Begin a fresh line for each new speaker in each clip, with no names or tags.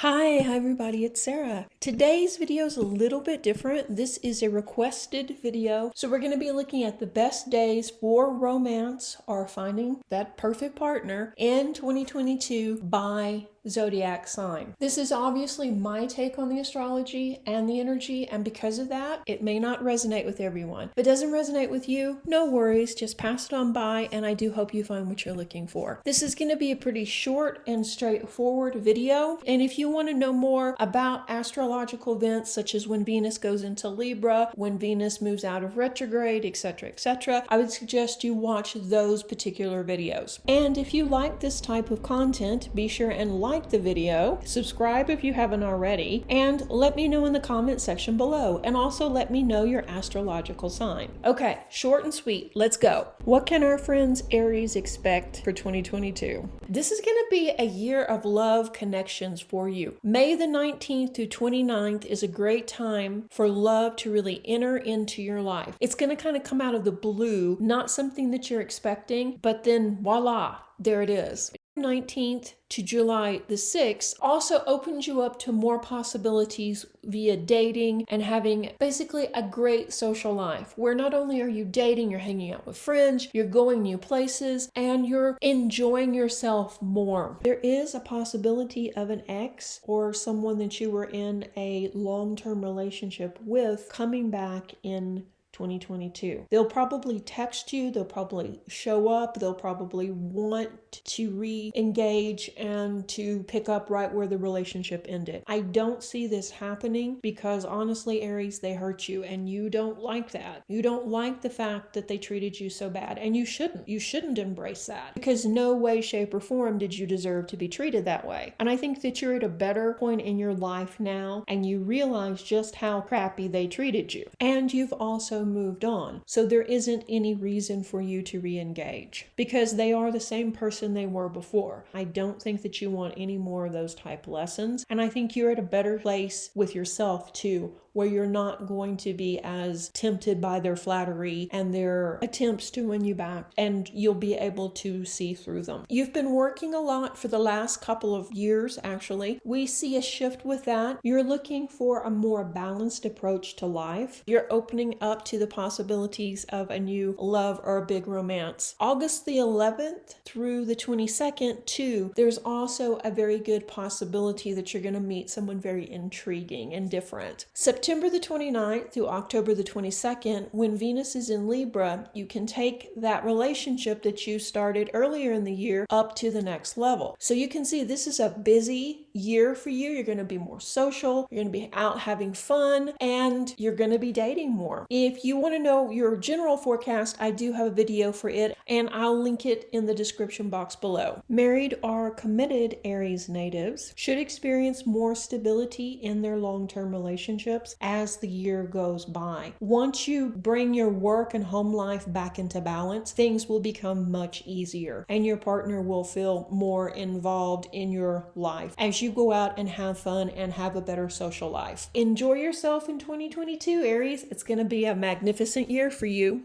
Hi everybody, it's Sarah. Today's video is a little bit different. This is a requested video. So we're going to be looking at the best days for romance or finding that perfect partner in 2022 by zodiac sign. This is obviously my take on the astrology and the energy, and because of that, it may not resonate with everyone. If it doesn't resonate with you, no worries, just pass it on by, and I do hope you find what you're looking for. This is going to be a pretty short and straightforward video, and if you want to know more about astrological events such as when Venus goes into Libra, when Venus moves out of retrograde, etc., I would suggest you watch those particular videos. And if you like this type of content, be sure and like the video, subscribe if you haven't already, and let me know in the comment section below, and also let me know your astrological sign. Okay, short and sweet, let's go. What can our friends Aries expect for 2022? This is going to be a year of love connections for you. May the 19th to 29th is a great time for love to really enter into your life. It's going to kind of come out of the blue, not something that you're expecting, but then voila, there it is. 19th to July the 6th also opens you up to more possibilities via dating and having basically a great social life where not only are you dating, you're hanging out with friends, you're going new places, and you're enjoying yourself more. There is a possibility of an ex or someone that you were in a long-term relationship with coming back in 2022. They'll probably text you, they'll probably show up, they'll probably want to re-engage and to pick up right where the relationship ended. I don't see this happening because honestly, Aries, they hurt you and you don't like that. You don't like the fact that they treated you so bad, and you shouldn't. You shouldn't embrace that because no way, shape, or form did you deserve to be treated that way. And I think that you're at a better point in your life now and you realize just how crappy they treated you. And you've also moved on. So there isn't any reason for you to re-engage because they are the same person they were before. I don't think that you want any more of those type lessons. And I think you're at a better place with yourself too, where you're not going to be as tempted by their flattery and their attempts to win you back, and you'll be able to see through them. You've been working a lot for the last couple of years, actually. We see a shift with that. You're looking for a more balanced approach to life. You're opening up to the possibilities of a new love or a big romance. August the 11th through the 22nd too, there's also a very good possibility that you're going to meet someone very intriguing and different. September the 29th through October the 22nd, when Venus is in Libra, you can take that relationship that you started earlier in the year up to the next level. So you can see this is a busy year for you. You're going to be more social, you're going to be out having fun, and you're going to be dating more. If you want to know your general forecast, I do have a video for it, and I'll link it in the description box below. Married or committed Aries natives should experience more stability in their long-term relationships as the year goes by. Once you bring your work and home life back into balance, things will become much easier and your partner will feel more involved in your life as you go out and have fun and have a better social life. Enjoy yourself in 2022, Aries. It's going to be a magnificent year for you.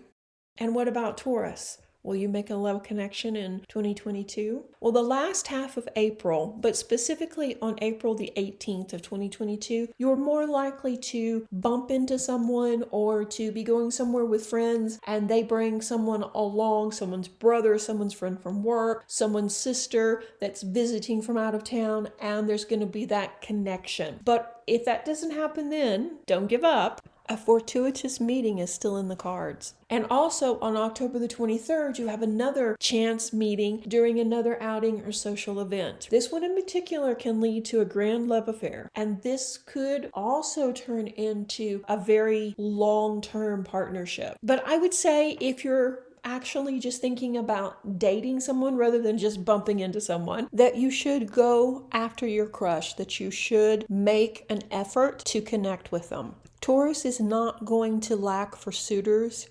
And what about Taurus? Will you make a love connection in 2022? Well, the last half of April, but specifically on April the 18th of 2022, you're more likely to bump into someone or to be going somewhere with friends and they bring someone along, someone's brother, someone's friend from work, someone's sister that's visiting from out of town, and there's going to be that connection. But if that doesn't happen then, don't give up. A fortuitous meeting is still in the cards. And also on October the 23rd, you have another chance meeting during another outing or social event. This one in particular can lead to a grand love affair. And this could also turn into a very long-term partnership. But I would say if you're actually just thinking about dating someone rather than just bumping into someone, that you should go after your crush, that you should make an effort to connect with them. Taurus is not going to lack for suitors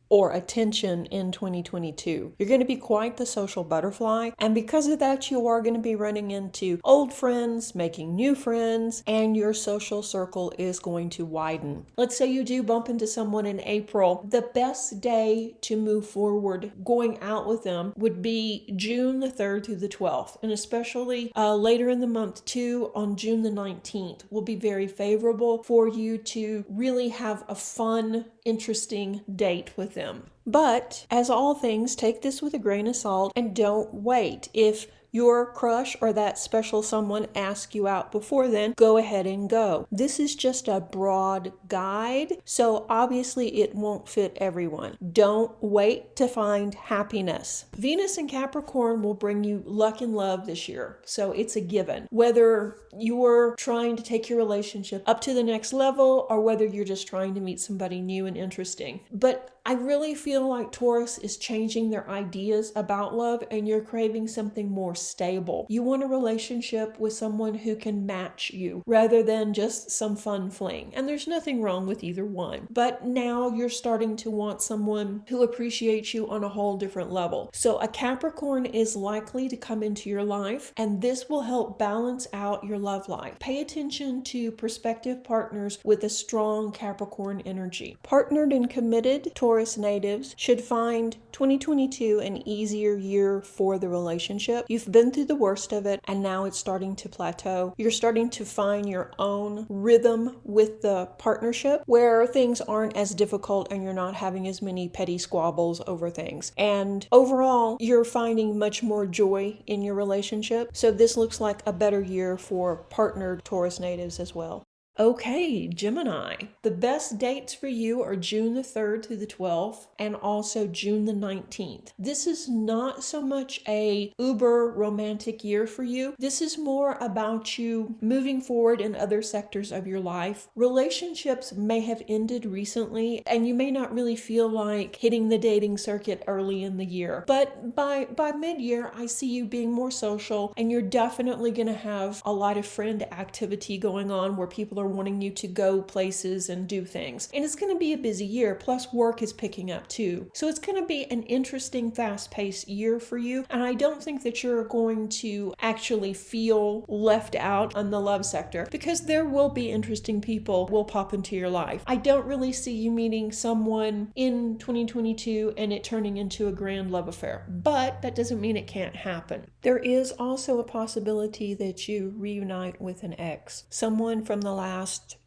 or attention in 2022. You're going to be quite the social butterfly, and because of that, you are going to be running into old friends, making new friends, and your social circle is going to widen. Let's say you do bump into someone in April. The best day to move forward going out with them would be June the 3rd through the 12th, and especially later in the month too, on June the 19th will be very favorable for you to really have a fun, interesting date with them. But as all things, take this with a grain of salt and don't wait. If your crush or that special someone asks you out before then, go ahead and go. This is just a broad guide, so obviously it won't fit everyone. Don't wait to find happiness. Venus in Capricorn will bring you luck and love this year, so it's a given. Whether you're trying to take your relationship up to the next level or whether you're just trying to meet somebody new and interesting. But I really feel like Taurus is changing their ideas about love and you're craving something more stable. You want a relationship with someone who can match you rather than just some fun fling. And there's nothing wrong with either one. But now you're starting to want someone who appreciates you on a whole different level. So a Capricorn is likely to come into your life, and this will help balance out your love life. Pay attention to prospective partners with a strong Capricorn energy. Partnered and committed Taurus natives should find 2022 an easier year for the relationship. You've been through the worst of it and now it's starting to plateau. You're starting to find your own rhythm with the partnership where things aren't as difficult and you're not having as many petty squabbles over things. And overall, you're finding much more joy in your relationship. So this looks like a better year for partnered Taurus natives as well. Okay, Gemini. The best dates for you are June the 3rd through the 12th and also June the 19th. This is not so much a uber romantic year for you. This is more about you moving forward in other sectors of your life. Relationships may have ended recently and you may not really feel like hitting the dating circuit early in the year. But by mid-year, I see you being more social and you're definitely going to have a lot of friend activity going on where people are wanting you to go places and do things. And it's going to be a busy year, plus work is picking up too. So it's going to be an interesting, fast-paced year for you. And I don't think that you're going to actually feel left out on the love sector because there will be interesting people will pop into your life. I don't really see you meeting someone in 2022 and it turning into a grand love affair, but that doesn't mean it can't happen. There is also a possibility that you reunite with an ex, someone from the last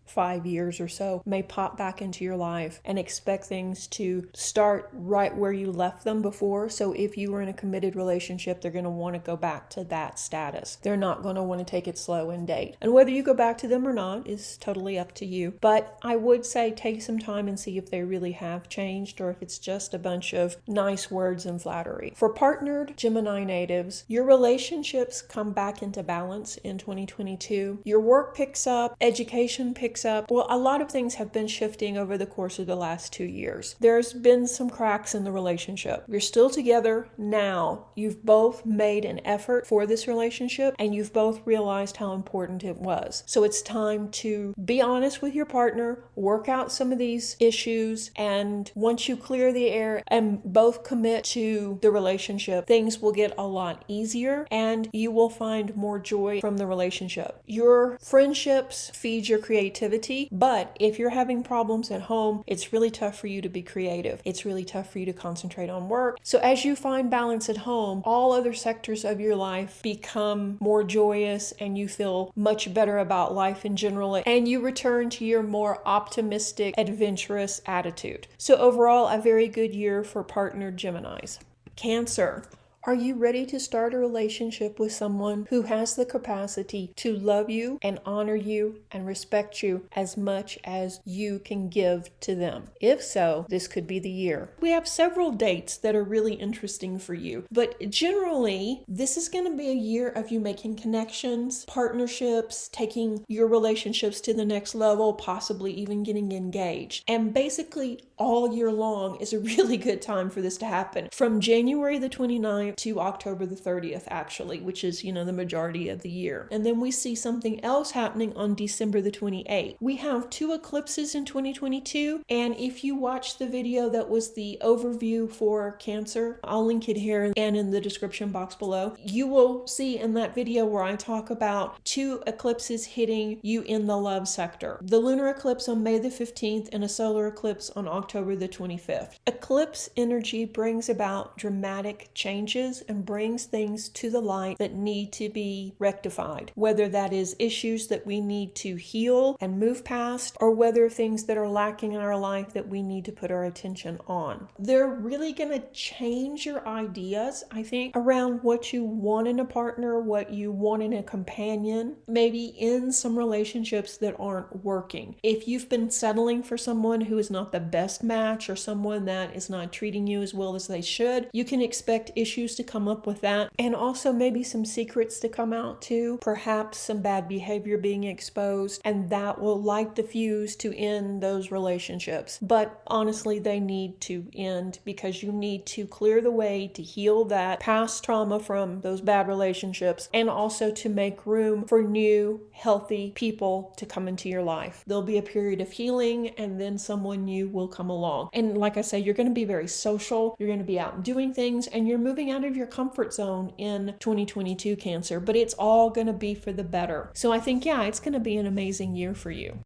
5 years or so may pop back into your life and expect things to start right where you left them before. So if you were in a committed relationship, they're going to want to go back to that status. They're not going to want to take it slow and date. And whether you go back to them or not is totally up to you. But I would say take some time and see if they really have changed or if it's just a bunch of nice words and flattery. For partnered Gemini natives, your relationships come back into balance in 2022. Your work picks up, education picks up. Well, a lot of things have been shifting over the course of the last 2 years. There's been some cracks in the relationship. You're still together now. You've both made an effort for this relationship and you've both realized how important it was. So it's time to be honest with your partner, work out some of these issues, and once you clear the air and both commit to the relationship, things will get a lot easier and you will find more joy from the relationship. Your friendships feed your creativity, but if you're having problems at home, it's really tough for you to be creative. It's really tough for you to concentrate on work. So as you find balance at home, all other sectors of your life become more joyous and you feel much better about life in general, and you return to your more optimistic, adventurous attitude. So overall, a very good year for partnered Geminis. Cancer. Are you ready to start a relationship with someone who has the capacity to love you and honor you and respect you as much as you can give to them? If so, this could be the year. We have several dates that are really interesting for you, but generally, this is going to be a year of you making connections, partnerships, taking your relationships to the next level, possibly even getting engaged. And basically, all year long is a really good time for this to happen. From January the 29th July to October the 30th, actually, which is, the majority of the year. And then we see something else happening on December the 28th. We have 2 eclipses in 2022, and if you watch the video that was the overview for Cancer, I'll link it here and in the description box below, you will see in that video where I talk about 2 eclipses hitting you in the love sector. The lunar eclipse on May the 15th and a solar eclipse on October the 25th. Eclipse energy brings about dramatic changes and brings things to the light that need to be rectified, whether that is issues that we need to heal and move past, or whether things that are lacking in our life that we need to put our attention on. They're really going to change your ideas, I think, around what you want in a partner, what you want in a companion, maybe in some relationships that aren't working. If you've been settling for someone who is not the best match or someone that is not treating you as well as they should, you can expect issues to come up with that, and also maybe some secrets to come out too, perhaps some bad behavior being exposed, and that will light the fuse to end those relationships. But honestly, they need to end because you need to clear the way to heal that past trauma from those bad relationships, and also to make room for new, healthy people to come into your life. There'll be a period of healing, and then someone new will come along. And like I say, you're going to be very social, you're going to be out and doing things, and you're moving out of your comfort zone in 2022, Cancer, but it's all going to be for the better. So I think, it's going to be an amazing year for you.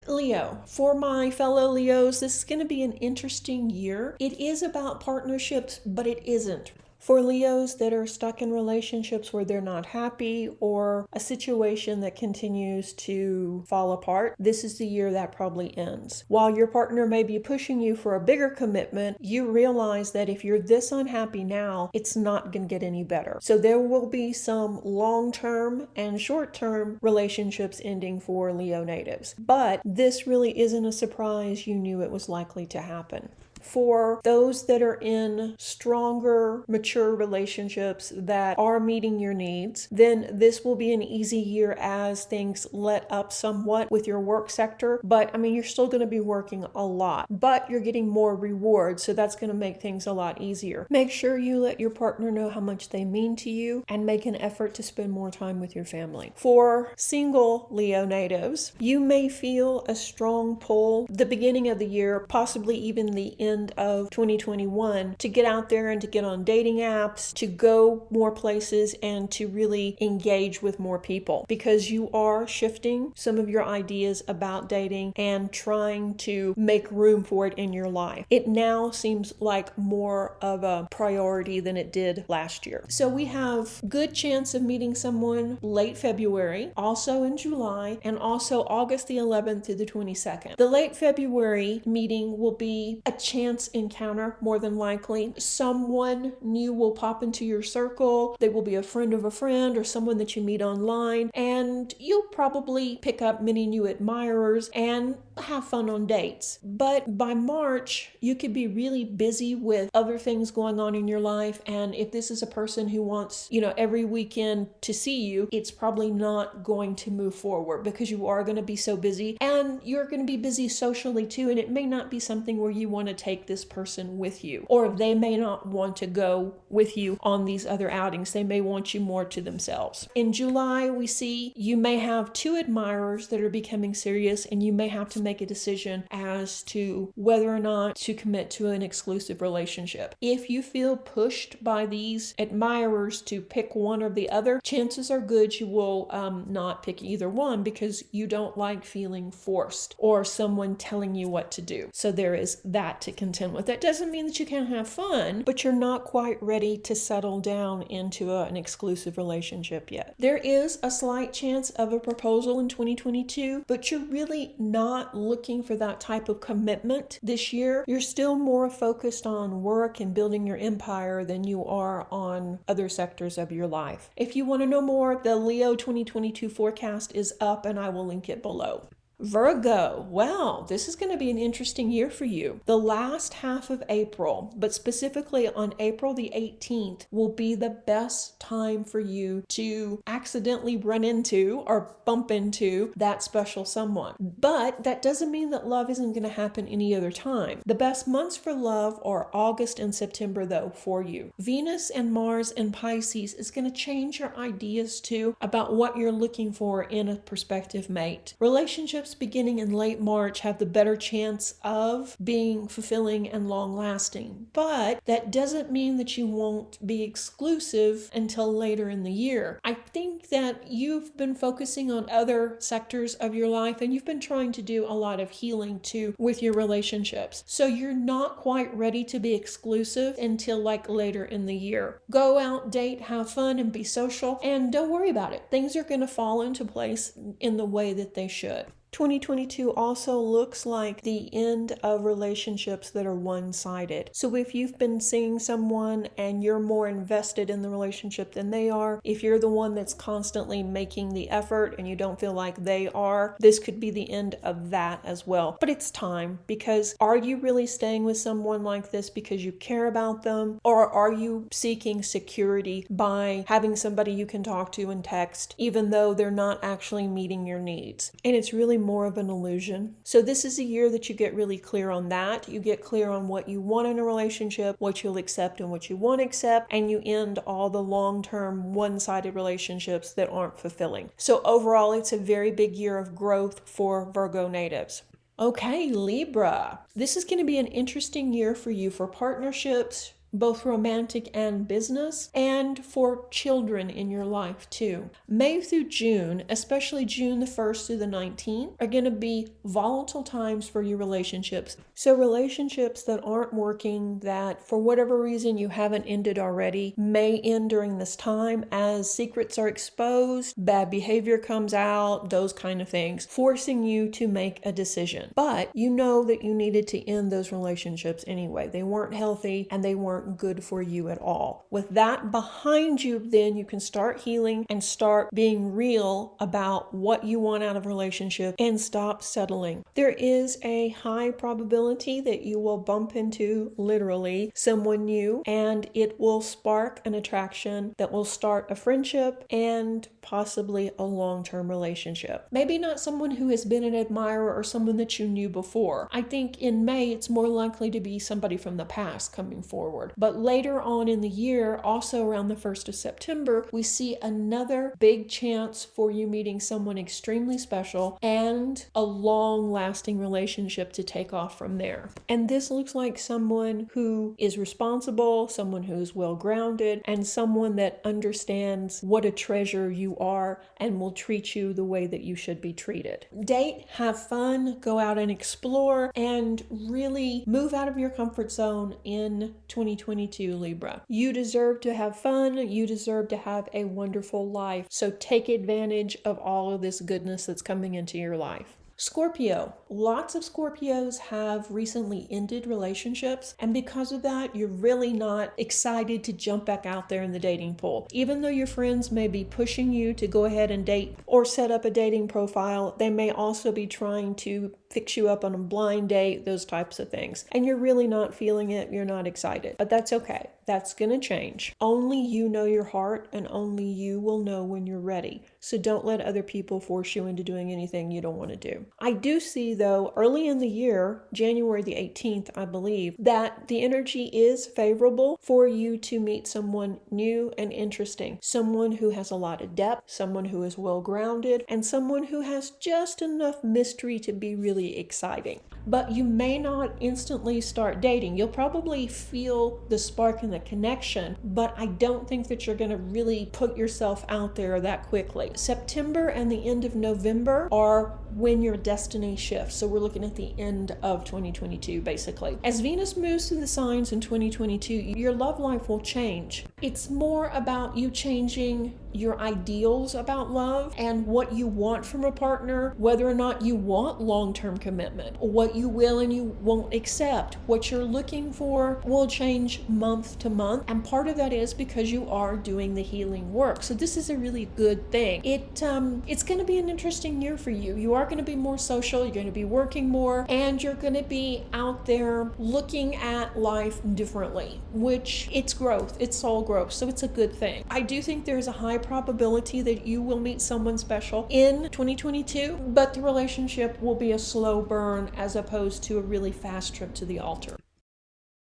Leo, for my fellow Leos, this is going to be an interesting year. It is about partnerships, but it isn't. For Leos that are stuck in relationships where they're not happy, or a situation that continues to fall apart, this is the year that probably ends. While your partner may be pushing you for a bigger commitment, you realize that if you're this unhappy now, it's not going to get any better. So there will be some long-term and short-term relationships ending for Leo natives. But this really isn't a surprise. You knew it was likely to happen. For those that are in stronger, mature relationships that are meeting your needs, then this will be an easy year as things let up somewhat with your work sector. But you're still going to be working a lot, but you're getting more rewards, so that's going to make things a lot easier. Make sure you let your partner know how much they mean to you and make an effort to spend more time with your family. For single Leo natives, you may feel a strong pull the beginning of the year, possibly even the end of 2021, to get out there and to get on dating apps, to go more places, and to really engage with more people, because you are shifting some of your ideas about dating and trying to make room for it in your life. It now seems like more of a priority than it did last year. So we have good chance of meeting someone late February, also in July, and also August the 11th to the 22nd. The late February meeting will be a chance encounter, more than likely. Someone new will pop into your circle. They will be a friend of a friend or someone that you meet online, and you'll probably pick up many new admirers and have fun on dates. But by March, you could be really busy with other things going on in your life, and if this is a person who wants, every weekend to see you, it's probably not going to move forward because you are going to be so busy, and you're going to be busy socially too, and it may not be something where you want to take this person with you, or they may not want to go with you on these other outings. They may want you more to themselves. In July, we see you may have 2 admirers that are becoming serious, and you may have to make a decision as to whether or not to commit to an exclusive relationship. If you feel pushed by these admirers to pick one or the other, chances are good you will not pick either one, because you don't like feeling forced or someone telling you what to do. So there is that to contend with. That doesn't mean that you can't have fun, but you're not quite ready to settle down into an exclusive relationship yet. There is a slight chance of a proposal in 2022, but you're really not looking for that type of commitment this year. You're still more focused on work and building your empire than you are on other sectors of your life. If you want to know more, the Leo 2022 forecast is up, and I will link it below. Virgo, wow, this is going to be an interesting year for you. The last half of April, but specifically on April the 18th, will be the best time for you to accidentally run into or bump into that special someone. But that doesn't mean that love isn't going to happen any other time. The best months for love are August and September, though, for you. Venus and Mars in Pisces is going to change your ideas too about what you're looking for in a prospective mate. Relationships beginning in late March have the better chance of being fulfilling and long-lasting. But that doesn't mean that you won't be exclusive until later in the year. I think that you've been focusing on other sectors of your life and you've been trying to do a lot of healing too with your relationships. So you're not quite ready to be exclusive until like later in the year. Go out, date, have fun, and be social, and don't worry about it. Things are going to fall into place in the way that they should. 2022 also looks like the end of relationships that are one-sided. So if you've been seeing someone and you're more invested in the relationship than they are, if you're the one that's constantly making the effort and you don't feel like they are, this could be the end of that as well. But it's time, because are you really staying with someone like this because you care about them, or are you seeking security by having somebody you can talk to and text even though they're not actually meeting your needs? And it's really more of an illusion. So this is a year that you get really clear on that. You get clear on what you want in a relationship, what you'll accept and what you won't accept, and you end all the long-term one-sided relationships that aren't fulfilling. So overall, it's a very big year of growth for Virgo natives. Okay, Libra. This is going to be an interesting year for you for partnerships, both romantic and business, and for children in your life too. May through June, especially June the 1st through the 19th, are going to be volatile times for your relationships. So relationships that aren't working, that for whatever reason you haven't ended already, may end during this time as secrets are exposed, bad behavior comes out, those kind of things, forcing you to make a decision. But you know that you needed to end those relationships anyway. They weren't healthy and they weren't good for you at all. With that behind you, then you can start healing and start being real about what you want out of a relationship and stop settling. There is a high probability that you will bump into literally someone new, and it will spark an attraction that will start a friendship and possibly a long-term relationship. Maybe not someone who has been an admirer or someone that you knew before. I think in May it's more likely to be somebody from the past coming forward. But later on in the year, also around the 1st of September, we see another big chance for you meeting someone extremely special and a long-lasting relationship to take off from there. And this looks like someone who is responsible, someone who is well-grounded, and someone that understands what a treasure you are and will treat you the way that you should be treated. Date, have fun, go out and explore, and really move out of your comfort zone in 2022, Libra. You deserve to have fun. You deserve to have a wonderful life. So take advantage of all of this goodness that's coming into your life. Scorpio. Lots of Scorpios have recently ended relationships, and because of that, you're really not excited to jump back out there in the dating pool. Even though your friends may be pushing you to go ahead and date or set up a dating profile, they may also be trying to fix you up on a blind date, those types of things. And you're really not feeling it, you're not excited. But that's okay. That's gonna change. Only you know your heart, and only you will know when you're ready. So don't let other people force you into doing anything you don't want to do. I do see, though, early in the year, January the 18th, I believe, that the energy is favorable for you to meet someone new and interesting. Someone who has a lot of depth, someone who is well-grounded, and someone who has just enough mystery to be really exciting. But you may not instantly start dating. You'll probably feel the spark and the connection, but I don't think that you're going to really put yourself out there that quickly. September and the end of November are when your destiny shifts. So we're looking at the end of 2022, basically. As Venus moves through the signs in 2022, your love life will change. It's more about you changing your ideals about love and what you want from a partner, whether or not you want long-term long-term commitment. What you will and you won't accept, what you're looking for will change month to month. And part of that is because you are doing the healing work. So this is a really good thing. It's going to be an interesting year for you. You are going to be more social, you're going to be working more, and you're going to be out there looking at life differently, which it's growth, it's soul growth. So it's a good thing. I do think there's a high probability that you will meet someone special in 2022, but the relationship will be a slow burn as opposed to a really fast trip to the altar.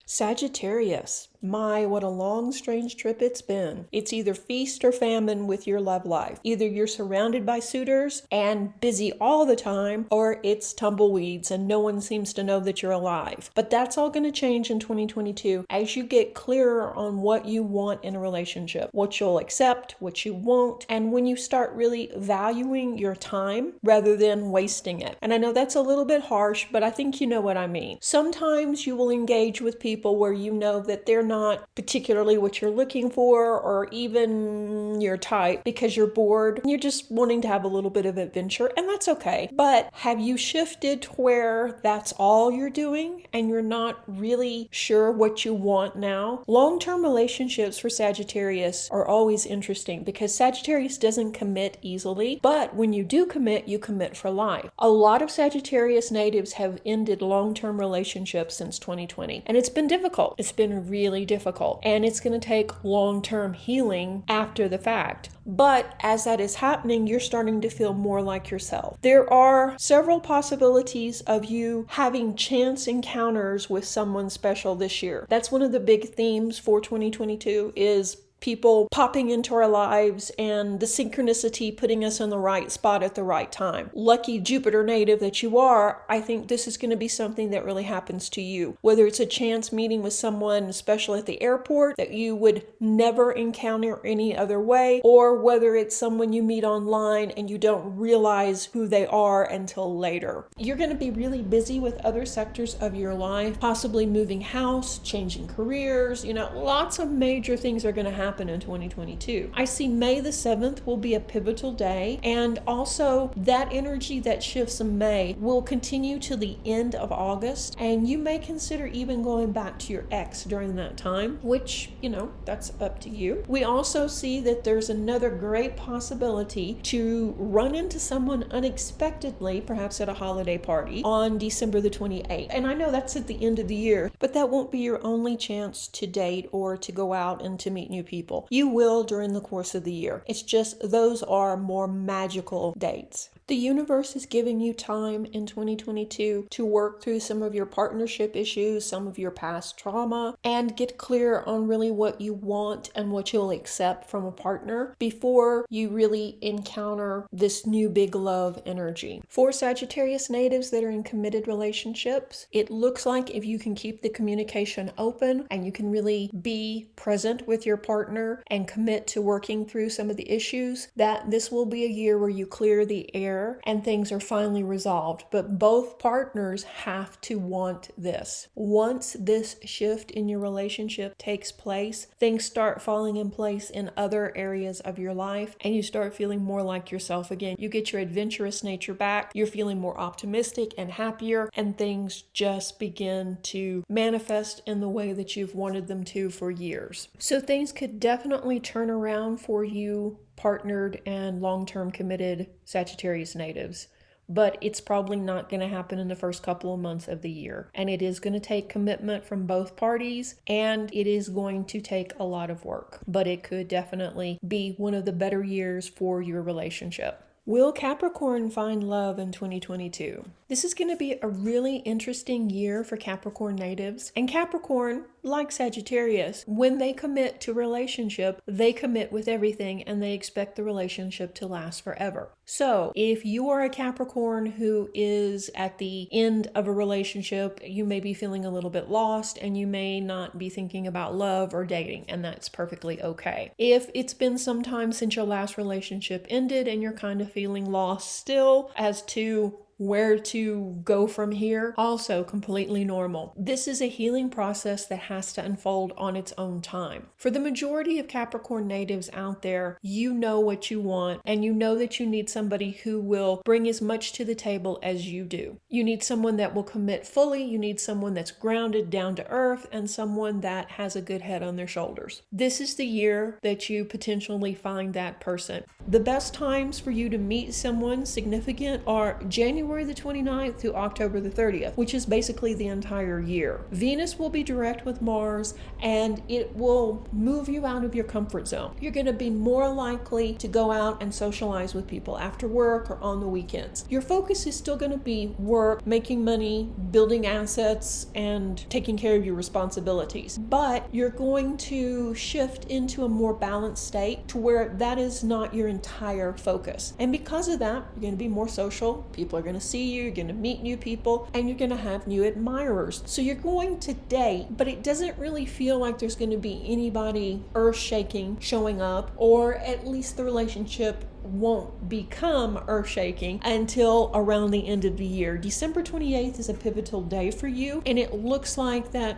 Sagittarius. My, what a long, strange trip it's been. It's either feast or famine with your love life. Either you're surrounded by suitors and busy all the time, or it's tumbleweeds and no one seems to know that you're alive. But that's all going to change in 2022 as you get clearer on what you want in a relationship, what you'll accept, what you won't, and when you start really valuing your time rather than wasting it. And I know that's a little bit harsh, but I think you know what I mean. Sometimes you will engage with people where you know that they're not particularly what you're looking for or even your type because you're bored. You're just wanting to have a little bit of adventure, and that's okay. But have you shifted to where that's all you're doing and you're not really sure what you want now? Long-term relationships for Sagittarius are always interesting because Sagittarius doesn't commit easily, but when you do commit, you commit for life. A lot of Sagittarius natives have ended long-term relationships since 2020, and it's been difficult. It's been really difficult, and it's going to take long-term healing after the fact. But as that is happening, you're starting to feel more like yourself. There are several possibilities of you having chance encounters with someone special this year. That's one of the big themes for 2022 is people popping into our lives and the synchronicity putting us in the right spot at the right time. Lucky Jupiter native that you are, I think this is going to be something that really happens to you. Whether it's a chance meeting with someone, especially at the airport, that you would never encounter any other way, or whether it's someone you meet online and you don't realize who they are until later. You're going to be really busy with other sectors of your life, possibly moving house, changing careers, lots of major things are going to happen in 2022. I see May the 7th will be a pivotal day, and also that energy that shifts in May will continue to the end of August, and you may consider even going back to your ex during that time, which, that's up to you. We also see that there's another great possibility to run into someone unexpectedly, perhaps at a holiday party on December the 28th. And I know that's at the end of the year, but that won't be your only chance to date or to go out and to meet new people. You will during the course of the year. It's just those are more magical dates. The universe is giving you time in 2022 to work through some of your partnership issues, some of your past trauma, and get clear on really what you want and what you'll accept from a partner before you really encounter this new big love energy. For Sagittarius natives that are in committed relationships, it looks like if you can keep the communication open and you can really be present with your partner and commit to working through some of the issues, that this will be a year where you clear the air and things are finally resolved. But both partners have to want this. Once this shift in your relationship takes place, things start falling in place in other areas of your life, and you start feeling more like yourself again. You get your adventurous nature back, you're feeling more optimistic and happier, and things just begin to manifest in the way that you've wanted them to for years. So things could definitely turn around for you partnered and long-term committed Sagittarius natives, but it's probably not going to happen in the first couple of months of the year. And it is going to take commitment from both parties, and it is going to take a lot of work, but it could definitely be one of the better years for your relationship. Will Capricorn find love in 2022? This is going to be a really interesting year for Capricorn natives. And Capricorn, like Sagittarius, when they commit to a relationship, they commit with everything and they expect the relationship to last forever. So if you are a Capricorn who is at the end of a relationship, you may be feeling a little bit lost and you may not be thinking about love or dating, and that's perfectly okay. If it's been some time since your last relationship ended and you're kind of feeling lost still as to where to go from here, also completely normal. This is a healing process that has to unfold on its own time. For the majority of Capricorn natives out there, you know what you want, and you know that you need somebody who will bring as much to the table as you do. You need someone that will commit fully, you need someone that's grounded down to earth, and someone that has a good head on their shoulders. This is the year that you potentially find that person. The best times for you to meet someone significant are January the 29th to October the 30th, which is basically the entire year. Venus will be direct with Mars, and it will move you out of your comfort zone. You're going to be more likely to go out and socialize with people after work or on the weekends. Your focus is still going to be work, making money, building assets, and taking care of your responsibilities. But you're going to shift into a more balanced state to where that is not your entire focus. And because of that, you're going to be more social. People are going to see you, you're going to meet new people, and you're going to have new admirers. So you're going to date, but it doesn't really feel like there's going to be anybody earth-shaking showing up, or at least the relationship won't become earth-shaking until around the end of the year. December 28th is a pivotal day for you, and it looks like that,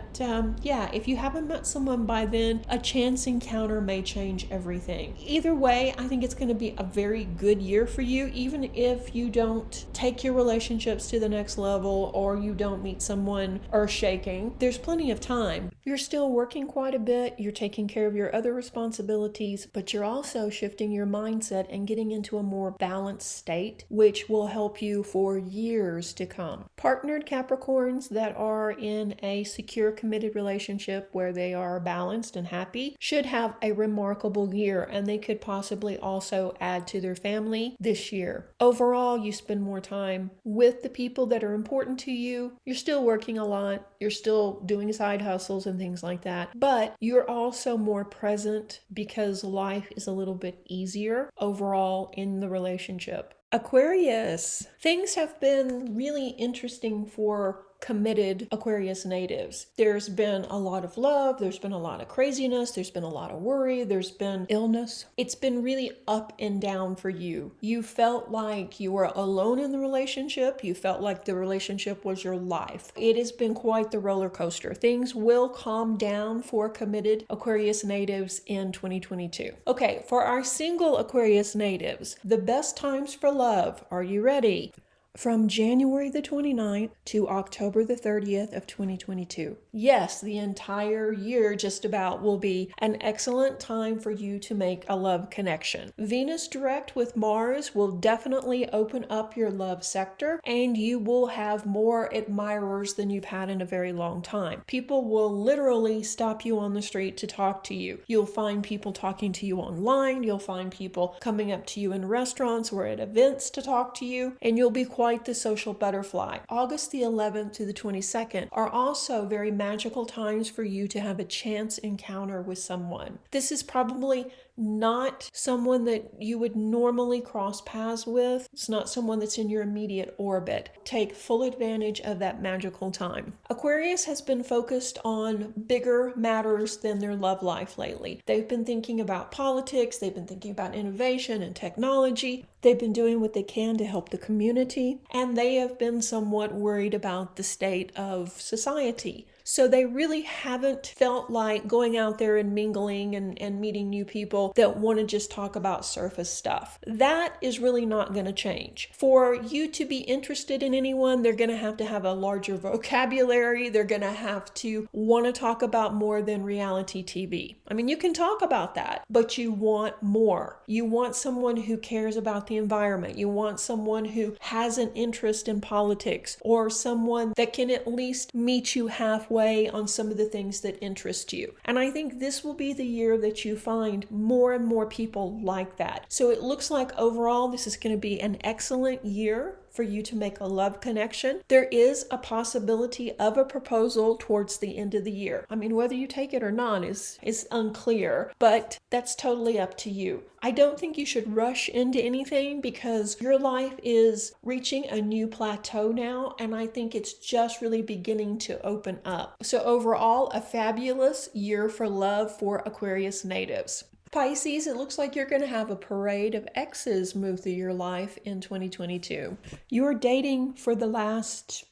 if you haven't met someone by then, a chance encounter may change everything. Either way, I think it's going to be a very good year for you, even if you don't take your relationships to the next level or you don't meet someone earth-shaking. There's plenty of time. You're still working quite a bit, you're taking care of your other responsibilities, but you're also shifting your mindset and getting into a more balanced state, which will help you for years to come. Partnered Capricorns that are in a secure, committed relationship where they are balanced and happy should have a remarkable year, and they could possibly also add to their family this year. Overall, you spend more time with the people that are important to you. You're still working a lot. You're still doing side hustles and things like that, but you're also more present because life is a little bit easier overall in the relationship. Aquarius. Things have been really interesting for committed Aquarius natives. There's been a lot of love, there's been a lot of craziness, there's been a lot of worry, there's been illness. It's been really up and down for you. You felt like you were alone in the relationship. You felt like the relationship was your life. It has been quite the roller coaster. Things will calm down for committed Aquarius natives in 2022. Okay, for our single Aquarius natives, the best times for love. Are you ready? From January the 29th to October the 30th of 2022. Yes, the entire year just about will be an excellent time for you to make a love connection. Venus direct with Mars will definitely open up your love sector, and you will have more admirers than you've had in a very long time. People will literally stop you on the street to talk to you. You'll find people talking to you online. You'll find people coming up to you in restaurants or at events to talk to you, and you'll be quite the social butterfly. August the 11th to the 22nd are also very magical times for you to have a chance encounter with someone. This is probably not someone that you would normally cross paths with. It's not someone that's in your immediate orbit. Take full advantage of that magical time. Aquarius has been focused on bigger matters than their love life lately. They've been thinking about politics, they've been thinking about innovation and technology. They've been doing what they can to help the community, and they have been somewhat worried about the state of society. So they really haven't felt like going out there and mingling and meeting new people that want to just talk about surface stuff. That is really not going to change. For you to be interested in anyone, they're going to have a larger vocabulary. They're going to have to want to talk about more than reality TV. I mean, you can talk about that, but you want more. You want someone who cares about the environment. You want someone who has an interest in politics, or someone that can at least meet you halfway on some of the things that interest you. And I think this will be the year that you find more and more people like that. So it looks like overall this is going to be an excellent year for you to make a love connection. There is a possibility of a proposal towards the end of the year. I mean, whether you take it or not is unclear, but that's totally up to you. I don't think you should rush into anything because your life is reaching a new plateau now, and I think it's just really beginning to open up. So overall, a fabulous year for love for Aquarius natives. Pisces, it looks like you're going to have a parade of exes move through your life in 2022. Your dating for the last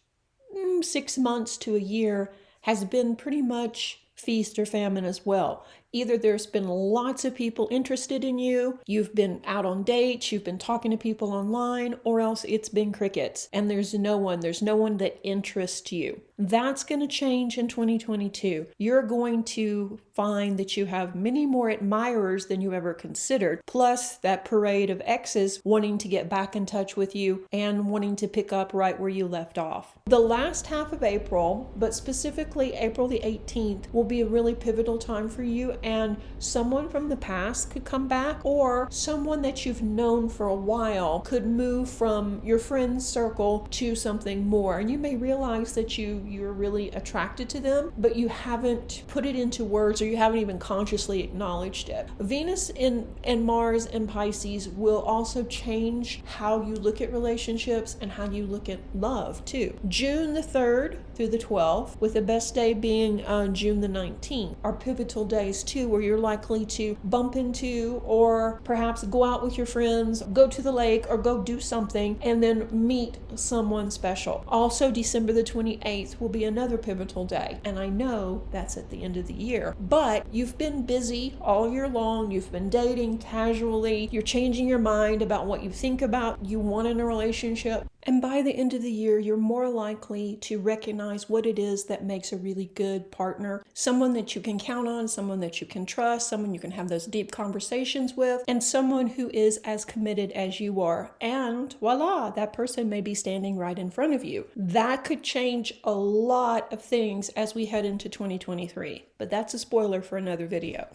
6 months to a year has been pretty much feast or famine as well. Either there's been lots of people interested in you, you've been out on dates, you've been talking to people online, or else it's been crickets and there's no one that interests you. That's going to change in 2022. You're going to find that you have many more admirers than you ever considered, plus that parade of exes wanting to get back in touch with you and wanting to pick up right where you left off. The last half of April, but specifically April the 18th, will be a really pivotal time for you, and someone from the past could come back, or someone that you've known for a while could move from your friend's circle to something more. And you may realize that you're really attracted to them, but you haven't put it into words, or you haven't even consciously acknowledged it. Venus and Mars and Pisces will also change how you look at relationships and how you look at love too. June the 3rd through the 12th, with the best day being June the 19th, are pivotal days too, where you're likely to bump into or perhaps go out with your friends, go to the lake, or go do something and then meet someone special. Also, December the 28th will be another pivotal day, and I know that's at the end of the year, but you've been busy all year long, you've been dating casually, you're changing your mind about what you think about you want in a relationship. And by the end of the year, you're more likely to recognize what it is that makes a really good partner. Someone that you can count on, someone that you can trust, someone you can have those deep conversations with, and someone who is as committed as you are. And voila, that person may be standing right in front of you. That could change a lot of things as we head into 2023. But that's a spoiler for another video.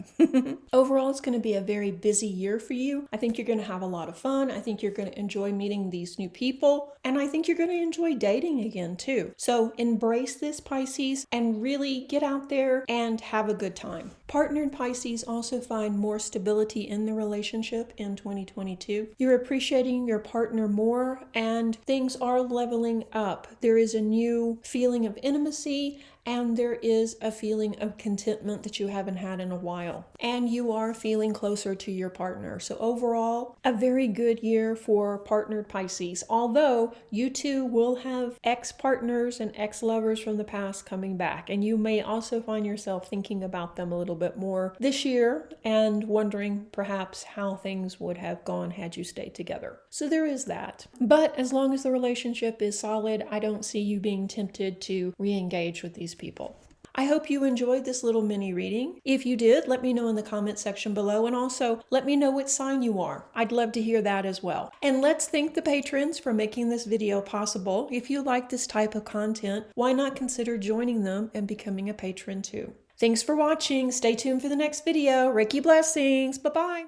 Overall, it's going to be a very busy year for you. I think you're going to have a lot of fun. I think you're going to enjoy meeting these new people. And I think you're going to enjoy dating again too. So embrace this, Pisces, and really get out there and have a good time. Partnered Pisces also find more stability in the relationship in 2022. You're appreciating your partner more, and things are leveling up. There is a new feeling of intimacy, and there is a feeling of contentment that you haven't had in a while. And you are feeling closer to your partner. So overall, a very good year for partnered Pisces. Although you too will have ex-partners and ex-lovers from the past coming back. And you may also find yourself thinking about them a little bit more this year and wondering perhaps how things would have gone had you stayed together. So there is that. But as long as the relationship is solid, I don't see you being tempted to re-engage with these people. I hope you enjoyed this little mini reading. If you did, let me know in the comment section below, and also let me know what sign you are. I'd love to hear that as well. And let's thank the patrons for making this video possible. If you like this type of content, why not consider joining them and becoming a patron too? Thanks for watching. Stay tuned for the next video. Reiki blessings. Bye-bye.